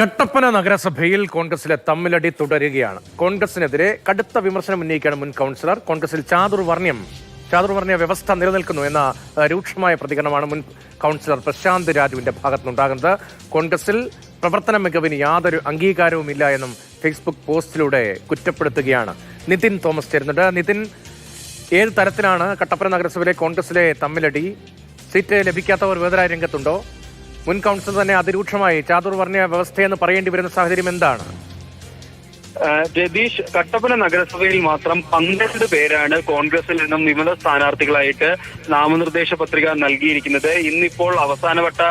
കട്ടപ്പന നഗരസഭയിൽ കോൺഗ്രസിലെ തമ്മിലടി തുടരുകയാണ്. കോൺഗ്രസിനെതിരെ കടുത്ത വിമർശനം ഉന്നയിക്കുകയാണ് മുൻ കൗൺസിലർ. കോൺഗ്രസിൽ ചാതുർവർണ്ണയ വ്യവസ്ഥ നിലനിൽക്കുന്നു എന്ന രൂക്ഷമായ പ്രതികരണമാണ് മുൻ കൗൺസിലർ പ്രശാന്ത് രാജുവിന്റെ ഭാഗത്തുനിന്നുണ്ടാകുന്നത്. കോൺഗ്രസിൽ പ്രവർത്തന മികവിന് യാതൊരു അംഗീകാരവുമില്ല എന്നും ഫേസ്ബുക്ക് പോസ്റ്റിലൂടെ കുറ്റപ്പെടുത്തുകയാണ്. നിതിൻ തോമസ് ചേരുന്നുണ്ട്. നിതിൻ, ഏത് തരത്തിലാണ് കട്ടപ്പന നഗരസഭയിലെ കോൺഗ്രസിലെ തമ്മിലടി? സീറ്റ് ലഭിക്കാത്തവർ വേദനായ രംഗത്തുണ്ടോ? മുൻ കൗൺസിലർ തന്നെ അതിരൂക്ഷമായി ചാതുർവർണ്ണയ വ്യവസ്ഥയെന്ന് പറയേണ്ടി വരുന്ന സാഹചര്യം എന്താണ്? രതീഷ്, കട്ടപ്പന നഗരസഭയിൽ മാത്രം 12 പേരാണ് കോൺഗ്രസിൽ നിന്നും വിമത സ്ഥാനാർത്ഥികളായിട്ട് നാമനിർദ്ദേശ പത്രിക നൽകിയിരിക്കുന്നത്. ഇന്നിപ്പോൾ അവസാനവട്ട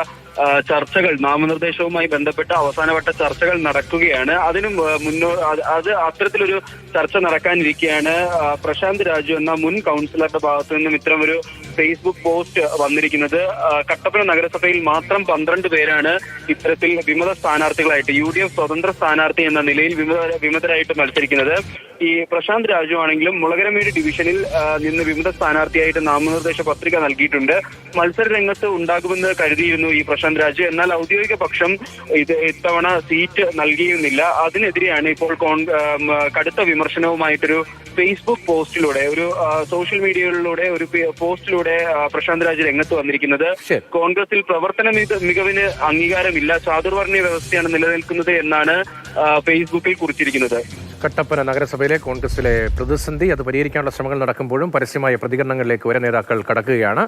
ചർച്ചകൾ, നാമനിർദ്ദേശവുമായി ബന്ധപ്പെട്ട അവസാനവട്ട ചർച്ചകൾ നടക്കുകയാണ്. അതിനും അത്തരത്തിലൊരു ചർച്ച നടക്കാനിരിക്കെയാണ് പ്രശാന്ത് രാജു എന്ന മുൻ കൗൺസിലറുടെ ഭാഗത്തു നിന്നും ഇത്തരമൊരു ഫേസ്ബുക്ക് പോസ്റ്റ് വന്നിരിക്കുന്നത്. കട്ടപ്പന നഗരസഭയിൽ മാത്രം 12 പേരാണ് ഇത്തരത്തിൽ വിമത സ്ഥാനാർത്ഥികളായിട്ട്, UDF സ്വതന്ത്ര സ്ഥാനാർത്ഥി എന്ന നിലയിൽ വിമതരായിട്ട് മത്സരിക്കുന്നത്. ഈ പ്രശാന്ത് രാജു ആണെങ്കിലും മുളകരമേട് ഡിവിഷനിൽ നിന്ന് വിമത സ്ഥാനാർത്ഥിയായിട്ട് നാമനിർദ്ദേശ പത്രിക നൽകിയിട്ടുണ്ട്. മത്സര രംഗത്ത് ഉണ്ടാകുമെന്ന് കരുതിയിരുന്നു ഈ പ്രശാന്ത് രാജു. എന്നാൽ ഔദ്യോഗിക പക്ഷം ഇത്തവണ സീറ്റ് നൽകിയിരുന്നില്ല. അതിനെതിരെയാണ് ഇപ്പോൾ കടുത്ത വിമർശനവുമായിട്ടൊരു ഫേസ്ബുക്ക് പോസ്റ്റിലൂടെ, ഒരു സോഷ്യൽ മീഡിയകളിലൂടെ ഒരു പോസ്റ്റിലൂടെ പ്രശാന്ത് രാജ് രംഗത്ത് വന്നിരിക്കുന്നത്. കോൺഗ്രസിൽ പ്രവർത്തന മികവിന് അംഗീകാരമില്ല, ചാതുർവർണ്ണയ വ്യവസ്ഥയാണ് നിലനിൽക്കുന്നത് എന്നാണ് ഫേസ്ബുക്കിൽ കുറിച്ചിരിക്കുന്നത്. കട്ടപ്പന നഗരസഭയിലെ കോൺഗ്രസിലെ പ്രതിസന്ധി അത് പരിഹരിക്കാനുള്ള ശ്രമങ്ങൾ നടക്കുമ്പോഴും പരസ്യമായ പ്രതികരണങ്ങളിലേക്ക് വരെ നേതാക്കൾ കടക്കുകയാണ്.